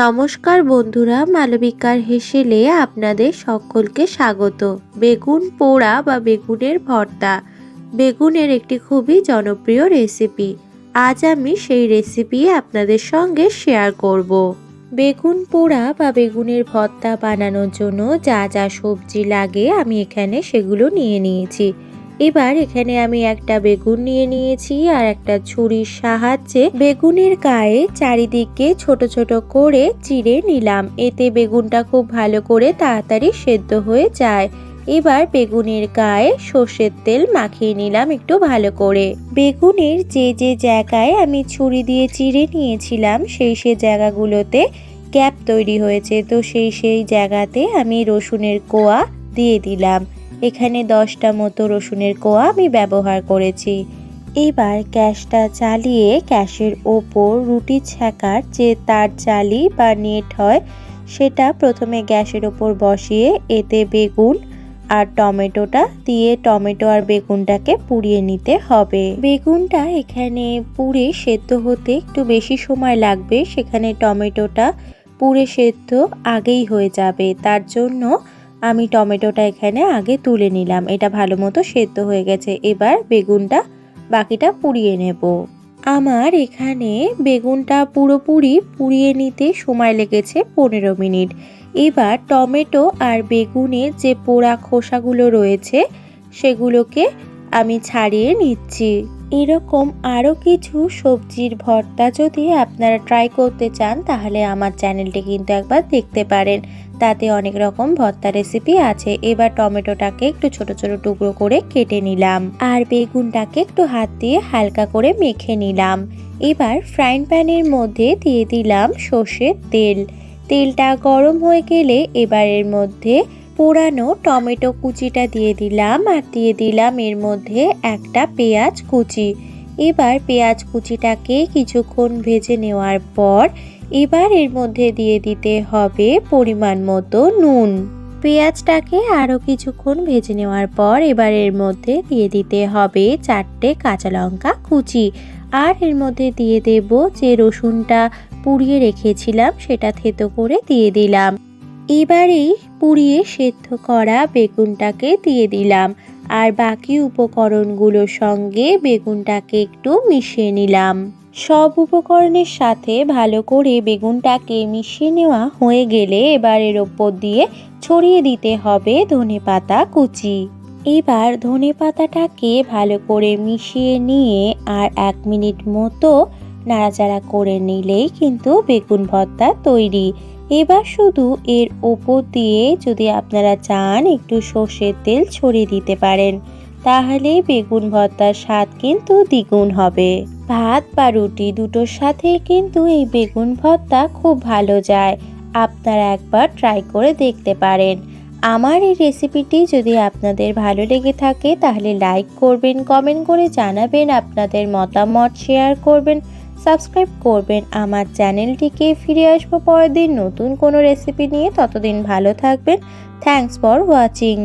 নমস্কার বন্ধুরা, মালবিকার হেসেলে আপনাদের সকলকে স্বাগত। বেগুন পোড়া বা বেগুনের ভর্তা বেগুনের একটি খুবই জনপ্রিয় রেসিপি। আজ আমি সেই রেসিপি আপনাদের সঙ্গে শেয়ার করব। বেগুন পোড়া বা বেগুনের ভর্তা বানানোর জন্য যা যা সবজি লাগে আমি এখানে সেগুলো নিয়ে নিয়েছি। এবার এখানে আমি একটা বেগুন নিয়ে নিয়েছি আর একটা ছুরির সাহায্যে বেগুনের গায়ে চারিদিকে ছোট ছোট করে চিড়ে নিলাম। এতে বেগুনটা খুব ভালো করে তাড়াতাড়ি সেদ্ধ হয়ে যায়। এবার বেগুনের গায়ে সর্ষের তেল মাখিয়ে নিলাম একটু ভালো করে। বেগুনের যে যে জায়গায় আমি ছুরি দিয়ে চিড়ে নিয়েছিলাম সেই জায়গাগুলোতে গ্যাপ তৈরি হয়েছে, তো সেই জায়গাতে আমি রসুনের কোয়া দিয়ে দিলাম। এখানে 10টা মতো রসুনের কোয়া আমি ব্যবহার করেছি। এবার গ্যাসটা চালিয়ে গ্যাসের ওপর রুটি ছ্যাঁকার যে তার জালি বা নেট হয় সেটা প্রথমে গ্যাসের ওপর বসিয়ে এতে বেগুন আর টমেটোটা দিয়ে টমেটো আর বেগুনটাকে পুড়িয়ে নিতে হবে। বেগুনটা এখানে পুড়ে সেদ্ধ হতে একটু বেশি সময় লাগবে, সেখানে টমেটোটা পুড়ে সেদ্ধ আগেই হয়ে যাবে। তার জন্য আমি টমেটোটা এখানে আগে তুলে নিলাম। এটা ভালো মতো সেদ্ধ হয়ে গেছে। এবার বেগুনটা বাকিটা পুড়িয়ে নেব। আমার এখানে বেগুনটা পুরোপুরি পুড়িয়ে নিতে সময় লেগেছে 15 মিনিট। এবার টমেটো আর বেগুনের যে পোড়া খোসাগুলো রয়েছে সেগুলোকে আমি ছাড়িয়ে নিচ্ছি। এরকম আরও কিছু সবজির ভর্তা যদি আপনারা ট্রাই করতে চান তাহলে আমার চ্যানেলটি কিন্তু একবার দেখতে পারেন, তাতে অনেক রকম ভর্তা রেসিপি আছে। এবার টমেটোটাকে একটু ছোট ছোট টুকরো করে কেটে নিলাম আর বেগুনটাকে একটু হাত দিয়ে হালকা করে মেখে নিলাম। এবার ফ্রাইং প্যানের মধ্যে দিয়ে দিলাম সর্ষের তেল। তেলটা গরম হয়ে গেলে এবার এর মধ্যে পোড়ানো টমেটো কুচিটা দিয়ে দিলাম আর দিয়ে দিলাম এর মধ্যে একটা পেঁয়াজ কুচি। এবার পেঁয়াজ কুচিটাকে কিছুক্ষণ ভেজে নেওয়ার পর এবার এর মধ্যে দিয়ে দিতে হবে পরিমাণ মতো নুন। পেঁয়াজটাকে আরও কিছুক্ষণ ভেজে নেওয়ার পর এবার এর মধ্যে দিয়ে দিতে হবে 4টে কাঁচা লঙ্কা কুচি আর এর মধ্যে দিয়ে দেব যে রসুনটা পুড়িয়ে রেখেছিলাম সেটা থেতো করে দিয়ে দিলাম। এবারেই পুড়িয়ে সেদ্ধ করা বেগুনটাকে দিয়ে দিলাম আর বাকি উপকরণগুলোর সঙ্গে বেগুনটাকে একটু মিশিয়ে নিলাম। সব উপকরণের সাথে ভালো করে বেগুনটাকে মিশিয়ে নেওয়া হয়ে গেলে এবার এর ওপর দিয়ে ছড়িয়ে দিতে হবে ধনেপাতা কুচি। এবার ধনেপাতাটাকে ভালো করে মিশিয়ে নিয়ে আর 1 মিনিট মতো নাড়াচাড়া করে নিলেই কিন্তু বেগুন ভর্তা তৈরি। এবার শুধু এর ওপর দিয়ে যদি আপনারা চান একটু সর্ষের তেল ছড়িয়ে দিতে পারেন, তাহলে বেগুন ভর্তার স্বাদ কিন্তু দ্বিগুণ হবে। ভাত বা রুটি দুটোর সাথে কিন্তু এই বেগুন ভর্তা খুব ভালো যায়। আপনারা একবার ট্রাই করে দেখতে পারেন। আমার এই রেসিপিটি যদি আপনাদের ভালো লেগে থাকে তাহলে লাইক করবেন, কমেন্ট করে জানাবেন আপনাদের মতামত, শেয়ার করবেন, সাবস্ক্রাইব করবেন আমার চ্যানেলটিকে। ফিরে আসবো পরের দিন নতুন কোনো রেসিপি নিয়ে। ততদিন ভালো থাকবেন। Thanks for watching.